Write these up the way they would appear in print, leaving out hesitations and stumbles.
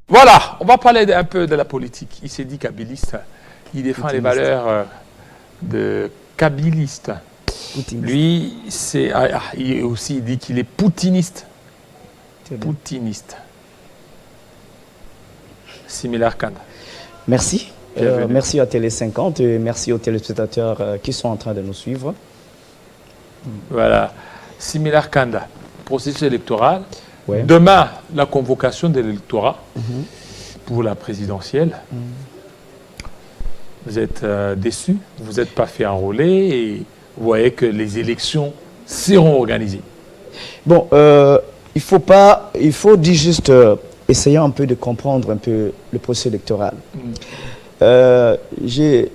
Voilà, on va parler un peu de la politique. Il s'est dit kabiliste. Il défend les valeurs de kabiliste. Lui, il aussi dit qu'il est poutiniste. Poutiniste. Similaire Kanda. Merci. Merci à Télé 50 et merci aux téléspectateurs qui sont en train de nous suivre. Voilà. Similaire Kanda. Processus électoral. Ouais. Demain, la convocation de l'électorat pour la présidentielle. Vous êtes déçus, vous n'êtes pas fait enrôler et vous voyez que les élections seront organisées. Bon, il faut dire juste, essayer un peu de comprendre un peu le processus électoral. J'ai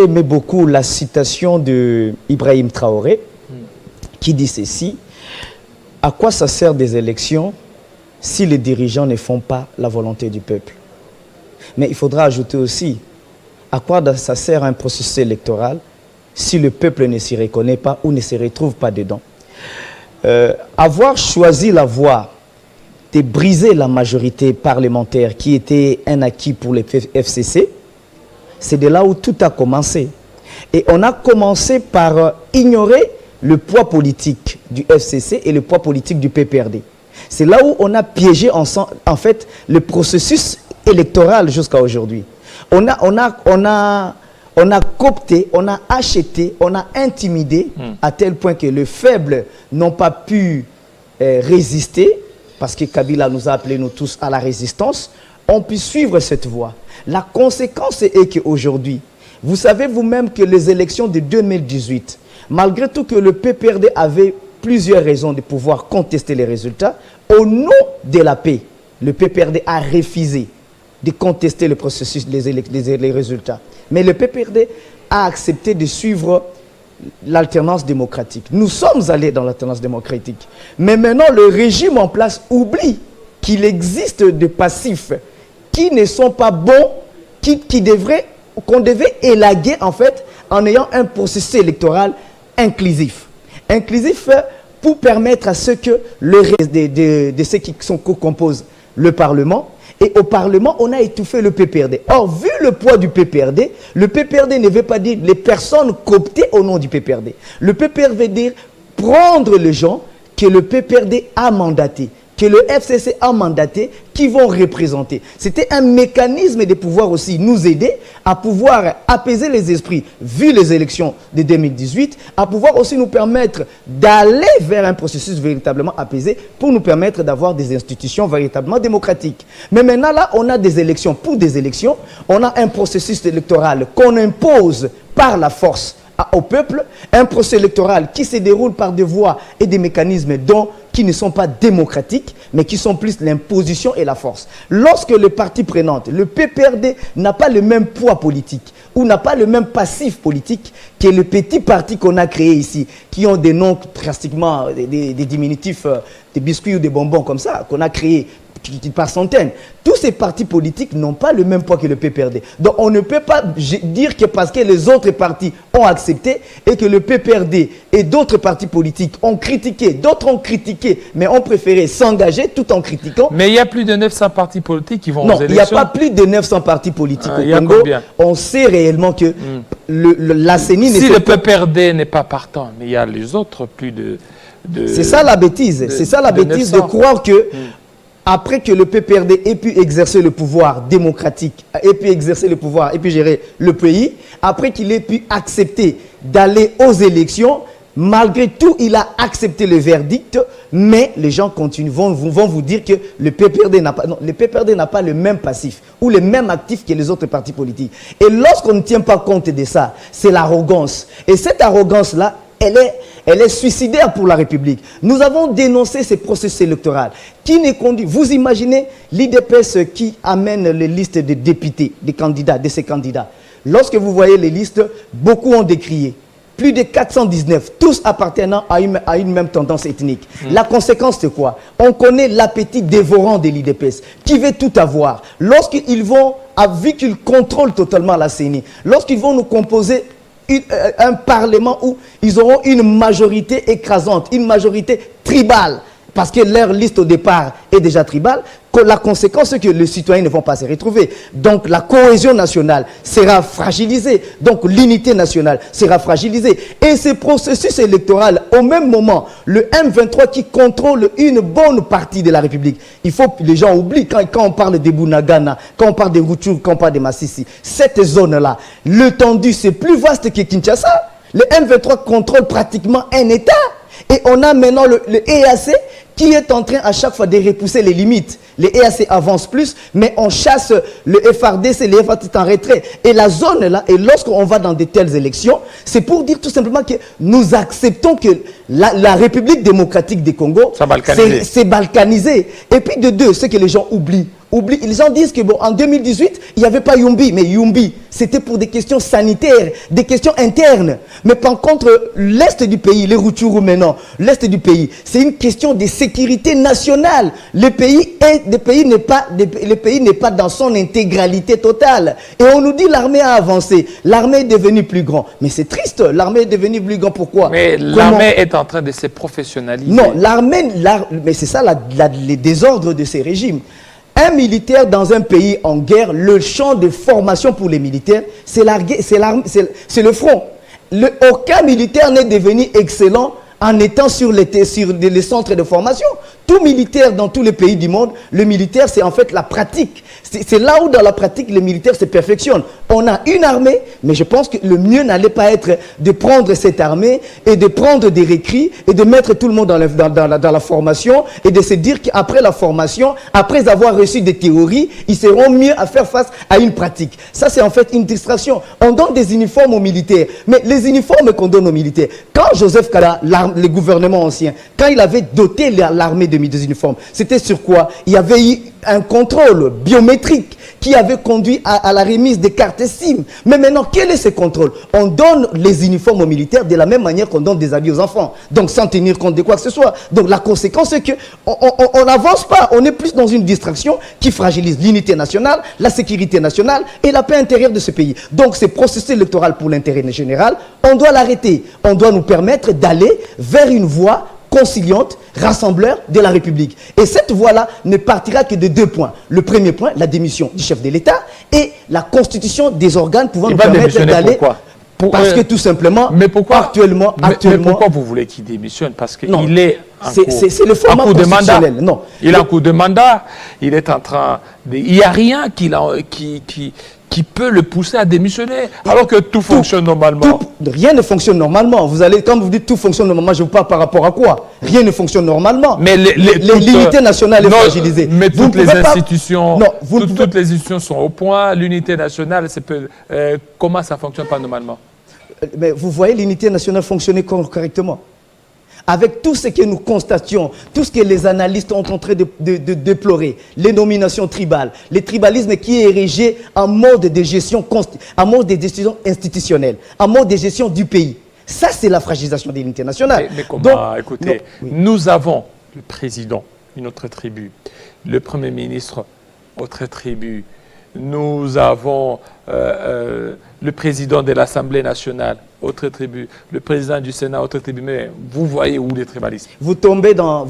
aimé beaucoup la citation de Ibrahim Traoré qui dit ceci: à quoi ça sert des élections si les dirigeants ne font pas la volonté du peuple? Mais il faudra ajouter aussi, à quoi ça sert un processus électoral si le peuple ne s'y reconnaît pas ou ne se retrouve pas dedans? Avoir choisi la voie de briser la majorité parlementaire qui était un acquis pour les FCC, c'est de là où tout a commencé. Et on a commencé par ignorer le poids politique du FCC et le poids politique du PPRD. C'est là où on a piégé en fait le processus électoral jusqu'à aujourd'hui. On a coopté, on a acheté, on a intimidé à tel point que les faibles n'ont pas pu résister, parce que Kabila nous a appelés nous tous à la résistance. On peut suivre cette voie. La conséquence est qu'aujourd'hui, vous savez vous-même que les élections de 2018, malgré tout que le PPRD avait plusieurs raisons de pouvoir contester les résultats, au nom de la paix, le PPRD a refusé de contester le processus, les résultats. Mais le PPRD a accepté de suivre l'alternance démocratique. Nous sommes allés dans l'alternance démocratique. Mais maintenant, le régime en place oublie qu'il existe des passifs qui ne sont pas bons, qu'on devait élaguer en fait en ayant un processus électoral inclusif. Inclusif pour permettre à ceux que de ceux qui composent le Parlement. Et au Parlement, on a étouffé le PPRD. Or, vu le poids du PPRD, le PPRD ne veut pas dire les personnes cooptées au nom du PPRD. Le PPRD veut dire prendre les gens que le PPRD a mandatés, que le FCC a mandaté, qui vont représenter. C'était un mécanisme de pouvoir aussi nous aider à pouvoir apaiser les esprits, vu les élections de 2018, à pouvoir aussi nous permettre d'aller vers un processus véritablement apaisé pour nous permettre d'avoir des institutions véritablement démocratiques. Mais maintenant, là, on a des élections pour des élections, on a un processus électoral qu'on impose par la force au peuple, un processus électoral qui se déroule par des voies et des mécanismes qui ne sont pas démocratiques, mais qui sont plus l'imposition et la force. Lorsque le parti prenant, le PPRD, n'a pas le même poids politique ou n'a pas le même passif politique que le petit parti qu'on a créé ici, qui ont des noms pratiquement, des diminutifs, des biscuits ou des bonbons comme ça, qu'on a créé par centaines. Tous ces partis politiques n'ont pas le même poids que le PPRD. Donc on ne peut pas dire que parce que les autres partis ont accepté et que le PPRD et d'autres partis politiques ont critiqué, d'autres ont critiqué, mais ont préféré s'engager tout en critiquant. Mais il y a plus de 900 partis politiques qui vont aux élections. Non, il n'y a pas plus de 900 partis politiques au Congo. On sait réellement que la CENI... Si le PPRD n'est pas partant, mais il y a les autres plus de c'est ça la bêtise. C'est ça la bêtise de croire que... Après que le PPRD ait pu exercer le pouvoir démocratique, ait pu exercer le pouvoir, ait pu gérer le pays, après qu'il ait pu accepter d'aller aux élections, malgré tout, il a accepté le verdict, mais les gens continuent, vont vous dire que le PPRD n'a pas, non, le PPRD n'a pas le même passif ou le même actif que les autres partis politiques. Et lorsqu'on ne tient pas compte de ça, c'est l'arrogance. Et cette arrogance-là, elle est suicidaire pour la République. Nous avons dénoncé ces processus électoraux qui ne conduit. Vous imaginez l'IDPS qui amène les listes de députés, des candidats, de ces candidats. Lorsque vous voyez les listes, beaucoup ont décrié. Plus de 419, tous appartenant à une même tendance ethnique. La conséquence, c'est quoi? On connaît l'appétit dévorant de l'IDPS, qui veut tout avoir. Lorsqu'ils vont, vu qu'ils contrôlent totalement la CENI, lorsqu'ils vont nous composer un parlement où ils auront une majorité écrasante, une majorité tribale, parce que leur liste au départ est déjà tribale, la conséquence, c'est que les citoyens ne vont pas se retrouver. Donc, la cohésion nationale sera fragilisée. Donc, l'unité nationale sera fragilisée. Et ce processus électoral, au même moment, le M23 qui contrôle une bonne partie de la République. Il faut que les gens oublient, quand on parle de Bunagana, quand on parle de Rutshuru, quand on parle de Masisi, cette zone-là, l'étendue, c'est plus vaste que Kinshasa. Le M23 contrôle pratiquement un État. Et on a maintenant le EAC qui est en train à chaque fois de repousser les limites. Le EAC avance plus, mais on chasse le FRDC, le FRDC est en retrait. Et la zone là, et lorsqu'on va dans de telles élections, c'est pour dire tout simplement que nous acceptons que la République démocratique du Congo, c'est balkanisé. Et puis de deux, ce que les gens oublient. Les gens disent que bon, en 2018, il n'y avait pas Yumbi, mais Yumbi, c'était pour des questions sanitaires, des questions internes. Mais par contre, l'Est du pays, les Rutshuru maintenant, l'Est du pays, c'est une question de sécurité nationale. Le pays n'est pas dans son intégralité totale. Et on nous dit l'armée a avancé, l'armée est devenue plus grande. Mais c'est triste, l'armée est devenue plus grande. Pourquoi? Mais l'armée est en train de se professionnaliser. Non, mais c'est ça les désordres de ces régimes. Un militaire dans un pays en guerre, le champ de formation pour les militaires, c'est le front. Aucun militaire n'est devenu excellent en étant sur les centres de formation. Tout militaire dans tous les pays du monde, le militaire, c'est en fait la pratique. C'est là où dans la pratique, le militaire se perfectionne. On a une armée, mais je pense que le mieux n'allait pas être de prendre cette armée et de prendre des recrues et de mettre tout le monde dans la formation et de se dire qu'après la formation, après avoir reçu des théories, ils seront mieux à faire face à une pratique. Ça, c'est en fait une distraction. On donne des uniformes aux militaires, mais les uniformes qu'on donne aux militaires, quand Joseph Kala, le gouvernement ancien, quand il avait doté l'armée de des uniformes, c'était sur quoi? Il y avait eu un contrôle biométrique qui avait conduit à la remise des cartes SIM. Mais maintenant, quel est ce contrôle? On donne les uniformes aux militaires de la même manière qu'on donne des habits aux enfants. Donc, sans tenir compte de quoi que ce soit. Donc, la conséquence, c'est qu'on n'avance pas. On est plus dans une distraction qui fragilise l'unité nationale, la sécurité nationale et la paix intérieure de ce pays. Donc, ce processus électoral pour l'intérêt général, on doit l'arrêter. On doit nous permettre d'aller vers une voie conciliante, rassembleur de la République. Et cette voie-là ne partira que de deux points. Le premier point, la démission du chef de l'État et la constitution des organes pouvant nous permettre d'aller... Parce que tout simplement, mais pourquoi, actuellement... Mais pourquoi vous voulez qu'il démissionne? Parce qu'il est c'est le format constitutionnel. Non. Il est en cours de mandat, il est en train de... Il n'y a rien qui peut le pousser à démissionner, alors que tout fonctionne normalement. Rien ne fonctionne normalement. Vous allez, quand vous dites tout fonctionne normalement, je vous parle par rapport à quoi? Rien ne fonctionne normalement. Mais l'unité nationale est fragilisée. Mais toutes les institutions, toutes les institutions sont au point. L'unité nationale, comment ça fonctionne pas normalement? Mais vous voyez l'unité nationale fonctionner correctement. Avec tout ce que nous constations, tout ce que les analystes sont en train de déplorer, les nominations tribales, le tribalisme qui est érigé en mode de gestion, en mode de gestion institutionnelle, en mode de gestion du pays. Ça, c'est la fragilisation de l'unité nationale. Mais comment? Écoutez, nous avons le président, une autre tribu, le Premier ministre, autre tribu, nous avons le président de l'Assemblée nationale, autre tribu, le président du Sénat, autre tribu. Mais vous voyez où les tribalismes? Vous tombez dans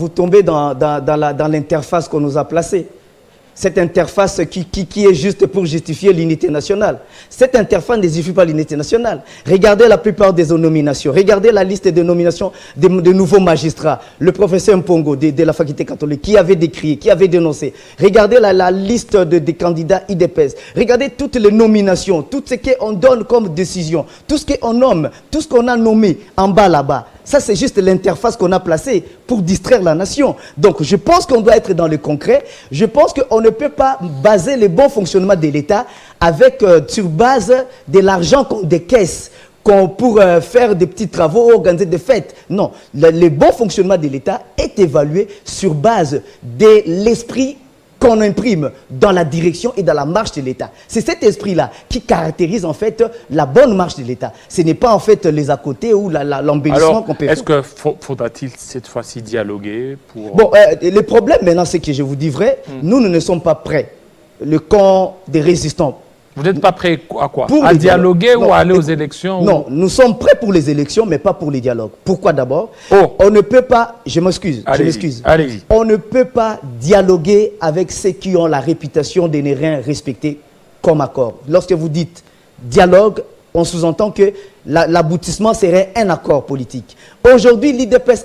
l'interface qu'on nous a placée. Cette interface qui est juste pour justifier l'unité nationale. Cette interface ne justifie pas l'unité nationale. Regardez la plupart des nominations. Regardez la liste de nominations de nouveaux magistrats. Le professeur Mpongo de la faculté catholique qui avait décrié, qui avait dénoncé. Regardez la liste des candidats IDPS. Regardez toutes les nominations, tout ce qu'on donne comme décision, tout ce qu'on nomme, tout ce qu'on a nommé en bas là-bas. Ça, c'est juste l'interface qu'on a placée pour distraire la nation. Donc, je pense qu'on doit être dans le concret. Je pense qu'on ne peut pas baser le bon fonctionnement de l'État sur base de l'argent des caisses pour faire des petits travaux, organiser des fêtes. Non, le bon fonctionnement de l'État est évalué sur base de l'esprit qu'on imprime dans la direction et dans la marche de l'État. C'est cet esprit-là qui caractérise en fait la bonne marche de l'État. Ce n'est pas en fait les à côté ou l'embellissement qu'on peut faire. Est-ce que faudra-t-il cette fois-ci dialoguer pour... Bon, le problème maintenant, c'est que je vous dis vrai, nous ne sommes pas prêts. Le camp des résistants Vous n'êtes pas prêt à quoi? Pour à les dialoguer dialogues. ou Non, à aller aux élections? Non, nous sommes prêts pour les élections, mais pas pour les dialogues. Pourquoi d'abord? Oh. On ne peut pas, je m'excuse, Allez-y. on ne peut pas dialoguer avec ceux qui ont la réputation de ne rien respecter comme accord. Lorsque vous dites dialogue, on sous-entend que l'aboutissement serait un accord politique. Aujourd'hui, l'IDPS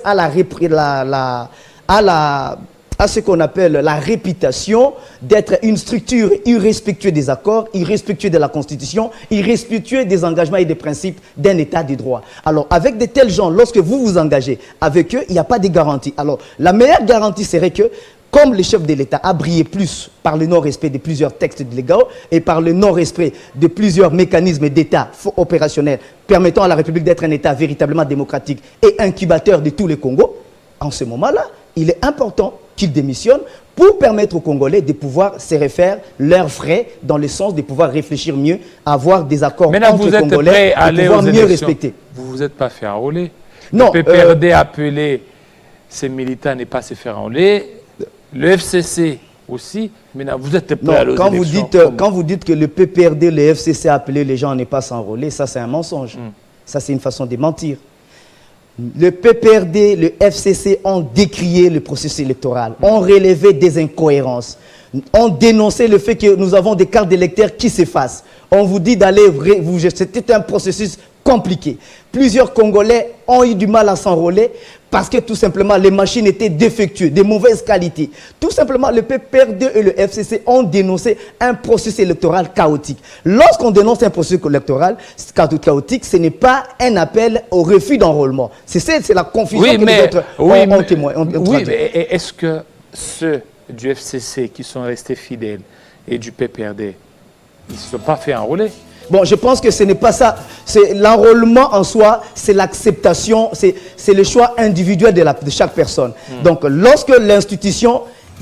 a ce qu'on appelle la réputation d'être une structure irrespectueuse des accords, irrespectueuse de la Constitution, irrespectueuse des engagements et des principes d'un État de droit. Alors, avec de tels gens, lorsque vous vous engagez avec eux, il n'y a pas de garantie. Alors, la meilleure garantie serait que, comme le chef de l'État a brillé plus par le non-respect de plusieurs textes légaux et par le non-respect de plusieurs mécanismes d'État opérationnels permettant à la République d'être un État véritablement démocratique et incubateur de tous les Congos, en ce moment-là, il est important qu'il démissionne pour permettre aux Congolais de pouvoir se refaire leurs frais dans le sens de pouvoir réfléchir mieux, avoir des accords entre les Congolais et pouvoir mieux respecter. Vous vous êtes pas fait enrôler. Non, le PPRD a appelé ses militants à ne pas se faire enrôler. Le FCC aussi. Maintenant, vous êtes prêts à aller aux élections. Quand vous dites que le PPRD, le FCC a appelé les gens à ne pas s'enrôler, ça c'est un mensonge. Ça c'est une façon de mentir. Le PPRD, le FCC ont décrié le processus électoral, ont relevé des incohérences, ont dénoncé le fait que nous avons des cartes d'électeurs qui s'effacent. On vous dit d'aller, c'était un processus compliqué. Plusieurs Congolais ont eu du mal à s'enrôler parce que tout simplement les machines étaient défectueuses, de mauvaise qualité. Tout simplement le PPRD et le FCC ont dénoncé un processus électoral chaotique. Lorsqu'on dénonce un processus électoral chaotique, ce n'est pas un appel au refus d'enrôlement. C'est la confusion que les autres ont témoigné. Oui, mais est-ce que ceux du FCC qui sont restés fidèles et du PPRD, ils ne se sont pas fait enrôler? Bon, je pense que ce n'est pas ça. L'enrôlement en soi, c'est l'acceptation, c'est le choix individuel de chaque personne. Donc, lorsque l'institution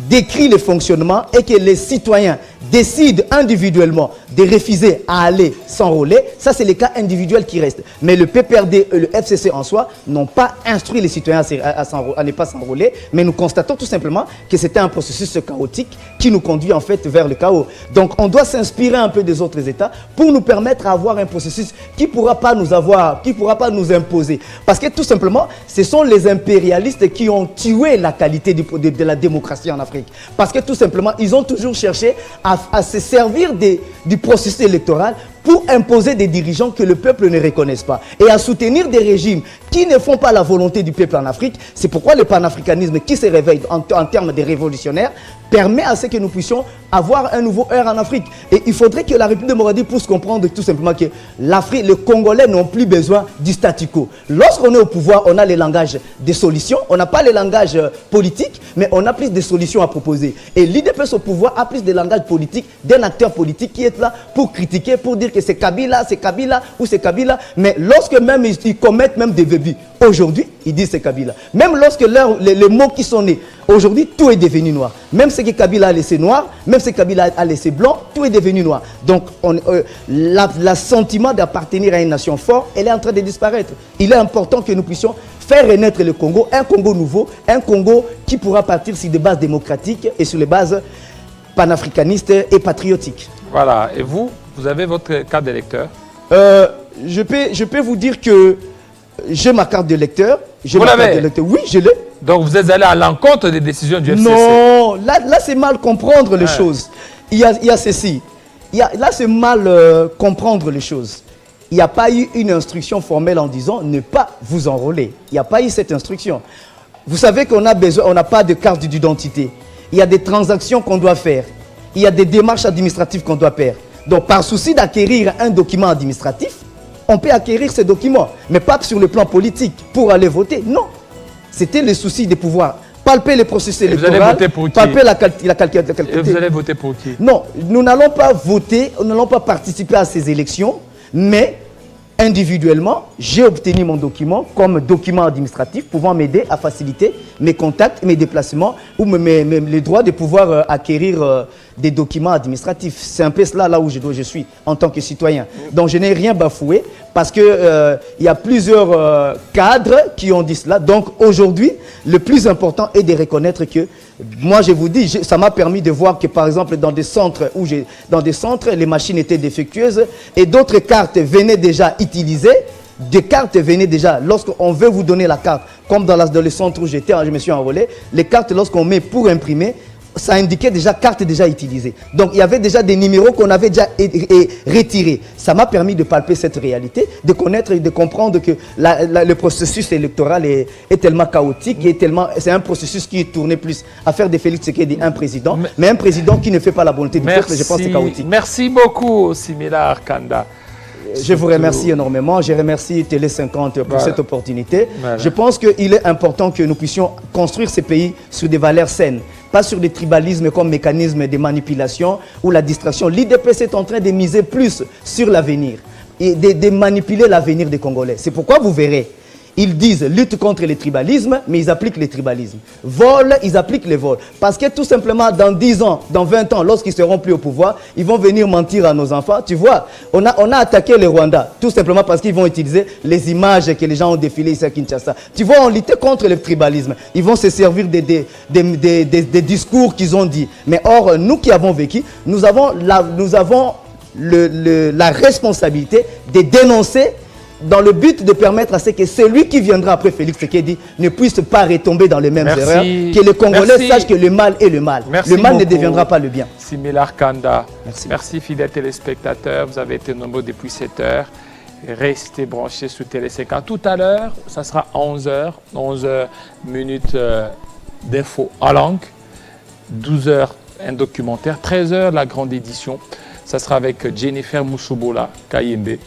décrit le fonctionnement et que les citoyens décident individuellement de refuser à aller s'enrôler, ça c'est les cas individuels qui restent. Mais le PPRD et le FCC en soi n'ont pas instruit les citoyens à ne pas s'enrôler, mais nous constatons tout simplement que c'était un processus chaotique qui nous conduit en fait vers le chaos. Donc on doit s'inspirer un peu des autres États pour nous permettre d'avoir un processus qui ne pourra pas nous imposer. Parce que tout simplement, ce sont les impérialistes qui ont tué la qualité de la démocratie en Afrique. Parce que tout simplement, ils ont toujours cherché à se servir du processus électoral pour imposer des dirigeants que le peuple ne reconnaisse pas et à soutenir des régimes qui ne font pas la volonté du peuple en Afrique. C'est pourquoi le panafricanisme qui se réveille en termes de révolutionnaires permet à ce que nous puissions avoir un nouveau ère en Afrique. Et il faudrait que la République démocratique puisse comprendre tout simplement que l'Afrique, les Congolais n'ont plus besoin du statu quo. Lorsqu'on est au pouvoir, on a les langages des solutions. On n'a pas les langages politiques, mais on a plus de solutions à proposer. Et l'IDPS au pouvoir a plus de langage politique d'un acteur politique qui est là pour critiquer, pour dire que c'est Kabila ou c'est Kabila. Mais lorsque même ils commettent même des débits, aujourd'hui, ils disent c'est Kabila. Même lorsque les mots qui sont nés, aujourd'hui, tout est devenu noir. Même ce que Kabila a laissé noir, même ce que Kabila a laissé blanc, tout est devenu noir. Donc, le sentiment d'appartenir à une nation forte, elle est en train de disparaître. Il est important que nous puissions faire renaître le Congo, un Congo nouveau, un Congo qui pourra partir sur des bases démocratiques et sur les bases panafricanistes et patriotiques. Voilà. Et vous avez votre carte d'électeur? Je peux vous dire que j'ai ma carte d'électeur. Vous l'avez? Oui, je l'ai. Donc vous êtes allé à l'encontre des décisions du FCC? Non, là c'est mal comprendre les choses. Il y a ceci. Là c'est mal comprendre les choses. Il n'y a pas eu une instruction formelle en disant ne pas vous enrôler. Il n'y a pas eu cette instruction. Vous savez qu'on a besoin, on n'a pas de carte d'identité. Il y a des transactions qu'on doit faire. Il y a des démarches administratives qu'on doit faire. Donc par souci d'acquérir un document administratif, on peut acquérir ce document, mais pas sur le plan politique pour aller voter. Non. C'était le souci de pouvoir palper les processus électoraux, palper la qualité. Et vous allez voter pour qui? Non, nous n'allons pas voter, nous n'allons pas participer à ces élections, mais individuellement, j'ai obtenu mon document comme document administratif pouvant m'aider à faciliter mes contacts, mes déplacements ou les droits de pouvoir acquérir des documents administratifs. C'est un peu cela là où je suis en tant que citoyen. Donc je n'ai rien bafoué parce que il y a plusieurs cadres qui ont dit cela. Donc aujourd'hui, le plus important est de reconnaître que moi je vous dis, ça m'a permis de voir que par exemple dans des centres les machines étaient défectueuses et d'autres cartes venaient déjà utilisées. Des cartes venaient déjà, lorsqu'on veut vous donner la carte, comme dans le centre où j'étais, je me suis enrôlé, les cartes lorsqu'on met pour imprimer, ça indiquait déjà carte déjà utilisée. Donc il y avait déjà des numéros qu'on avait déjà retirés. Ça m'a permis de palper cette réalité, de connaître et de comprendre que le processus électoral est tellement chaotique, c'est un processus qui est tourné plus à faire de Félix Tshisekedi un président, mais un président qui ne fait pas la volonté du peuple, je pense que c'est chaotique. Merci beaucoup, Similar Kanda. Je vous remercie énormément. Je remercie Télé 50 pour cette opportunité. Je pense qu'il est important que nous puissions construire ces pays sur des valeurs saines, pas sur des tribalismes comme mécanisme de manipulation ou la distraction. L'IDPS est en train de miser plus sur l'avenir et de manipuler l'avenir des Congolais. C'est pourquoi vous verrez, ils disent lutte contre les tribalismes, mais ils appliquent les tribalismes. Vol, ils appliquent les vols. Parce que tout simplement, dans 10 ans, dans 20 ans, lorsqu'ils seront plus au pouvoir, ils vont venir mentir à nos enfants. Tu vois, on a attaqué le Rwanda, tout simplement parce qu'ils vont utiliser les images que les gens ont défilées ici à Kinshasa. Tu vois, on luttait contre le tribalisme. Ils vont se servir des discours qu'ils ont dit. Mais or, nous qui avons vécu, nous avons la responsabilité de dénoncer dans le but de permettre à ce que celui qui viendra après Félix Tshisekedi ne puisse pas retomber dans les mêmes erreurs, que les Congolais sachent que le mal est le mal. Le mal ne deviendra pas le bien. Similar Kanda. Merci fidèles téléspectateurs, vous avez été nombreux depuis 7 heures. Restez branchés sur Télé 50. Tout à l'heure, ça sera 11h, 11 minutes d'infos en langue, 12h un documentaire, 13h la grande édition. Ça sera avec Jennifer Moussouboula, Kayembe.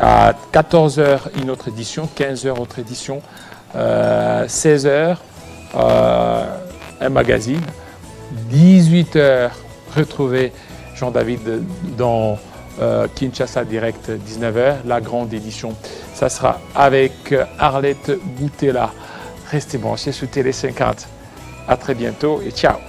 À 14h, une autre édition, 15h, autre édition, 16h, un magazine, 18h, retrouvez Jean-David dans Kinshasa Direct, 19h, la grande édition. Ça sera avec Arlette Boutella. Restez branchés sur Télé 50. À très bientôt et ciao.